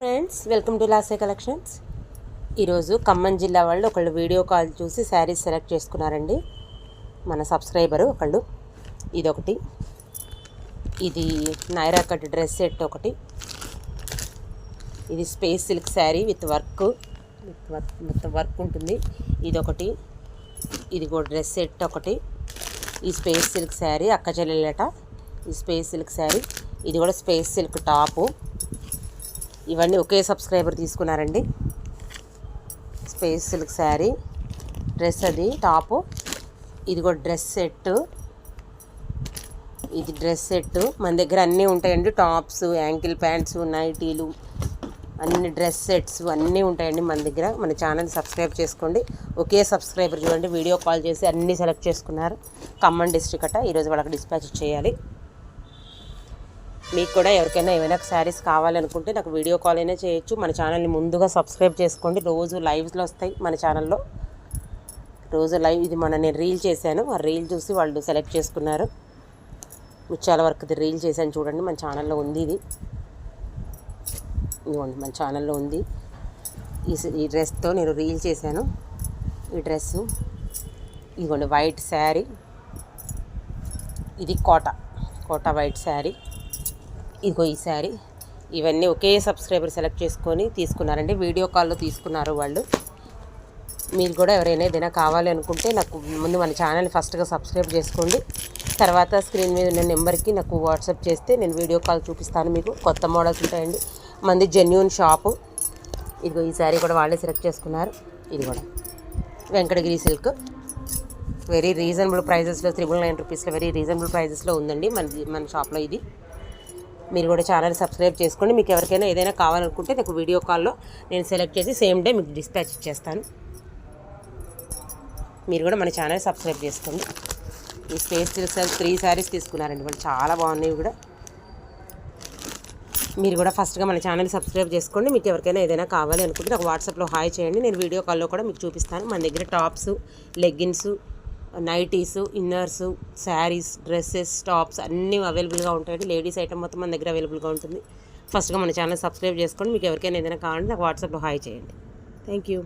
Friends, welcome to Lase collections. ఈరోజు ఖమ్మం జిల్లా వాళ్ళు ఒకళ్ళు వీడియో కాల్ చూసి శారీస్ సెలెక్ట్ చేసుకున్నారండి. మన సబ్స్క్రైబరు ఒకళ్ళు. ఇదొకటి, ఇది నైరా కట్ డ్రెస్ సెట్ ఒకటి, ఇది space silk sari with work మొత్తం వర్క్ ఉంటుంది. ఇదొకటి, ఇది కూడా డ్రెస్ సెట్ ఒకటి. ఈ స్పేస్ సిల్క్ శారీ అక్క చెల్లెలట. ఈ స్పేస్ సిల్క్ శారీ, ఇది కూడా స్పేస్ సిల్క్ టాపు. ఇవన్నీ ఒకే సబ్స్క్రైబర్ తీసుకున్నారండి. స్పేస్ సిల్క్ శారీ, డ్రెస్ అది టాపు. ఇది కూడా డ్రెస్ సెట్. ఇది డ్రెస్ సెట్. మన దగ్గర అన్నీ ఉంటాయండి, టాప్స్, యాంకిల్ ప్యాంట్స్, నైటీలు, అన్ని డ్రెస్ సెట్స్ అన్నీ ఉంటాయండి మన దగ్గర. మన ఛానల్ సబ్స్క్రైబ్ చేసుకోండి. ఒకే సబ్స్క్రైబర్ చూడండి, వీడియో కాల్ చేసి అన్నీ సెలెక్ట్ చేసుకున్నారు. ఖమ్మం డిస్ట్రిక్ట్ అట. ఈరోజు వాళ్ళకి డిస్పాచ్ చేయాలి. మీకు కూడా ఎవరికైనా ఏమైనా శారీస్ కావాలనుకుంటే నాకు వీడియో కాల్ అయినా చేయొచ్చు. మన ఛానల్ని ముందుగా సబ్స్క్రైబ్ చేసుకోండి. రోజు లైవ్స్లో వస్తాయి మన ఛానల్లో, రోజు లైవ్. ఇది నేను రీల్ చేశాను, ఆ రీల్ చూసి వాళ్ళు సెలెక్ట్ చేసుకున్నారు. ముత్యాల వర్క్ది రీల్ చేశాను చూడండి, మన ఛానల్లో ఉంది. ఇది ఇదిగోండి, మన ఛానల్లో ఉంది. ఈ డ్రెస్తో నేను రీల్ చేశాను. ఈ డ్రెస్సు ఇదిగోండి, వైట్ శారీ. ఇది కోటా వైట్ శారీ. ఇదిగో ఈ శారీ. ఇవన్నీ ఒకే సబ్స్క్రైబర్ సెలెక్ట్ చేసుకొని తీసుకున్నారండి, వీడియో కాల్లో తీసుకున్నారు వాళ్ళు. మీరు కూడా ఎవరైనా ఏదైనా కావాలి అనుకుంటే నాకు ముందు మన ఛానల్ ఫస్ట్గా సబ్స్క్రైబ్ చేసుకోండి. తర్వాత స్క్రీన్ మీద ఉన్న నెంబర్కి నాకు వాట్సాప్ చేస్తే నేను వీడియో కాల్ చూపిస్తాను. మీకు కొత్త మోడల్స్ ఉంటాయండి. మంది జెన్యూన్ షాపు. ఇదిగో ఈ శారీ కూడా వాళ్ళే సెలెక్ట్ చేసుకున్నారు. ఇది కూడా వెంకటగిరి సిల్క్. వెరీ రీజనబుల్ ప్రైజెస్లో, 999 రూపీస్లో వెరీ రీజనబుల్ ప్రైజెస్లో ఉందండి మన షాప్లో. ఇది మీరు కూడా ఛానల్ సబ్స్క్రైబ్ చేసుకోండి. మీకు ఎవరికైనా ఏదైనా కావాలనుకుంటే నాకు వీడియో కాల్లో నేను సెలెక్ట్ చేసి సేమ్ డే మీకు డిస్పాచ్ చేస్తాను. మీరు కూడా మన ఛానల్ సబ్స్క్రైబ్ చేసుకోండి. ఈ స్పేస్ సిల్క్ 3 శారీస్ తీసుకున్నారండి వాళ్ళు, చాలా బాగున్నాయి కూడా. మీరు కూడా ఫస్ట్గా మన ఛానల్ సబ్స్క్రైబ్ చేసుకోండి. మీకు ఎవరికైనా ఏదైనా కావాలి అనుకుంటే నాకు వాట్సాప్లో హాయ్ చేయండి, నేను వీడియో కాల్లో కూడా మీకు చూపిస్తాను. మన దగ్గర tops, leggings, nighties, inners, saris, dresses, tops అన్నీ అవైలబుల్గా ఉంటాయండి. లేడీస్ ఐటమ్ మొత్తం మన దగ్గర అవైలబుల్గా ఉంటుంది. ఫస్ట్గా మన ఛానల్ సబ్స్క్రైబ్ చేసుకోండి. మీకు ఎవరికైనా ఏదైనా కావాలంటే నాకు వాట్సాప్లో హాయ్ చేయండి. Thank you.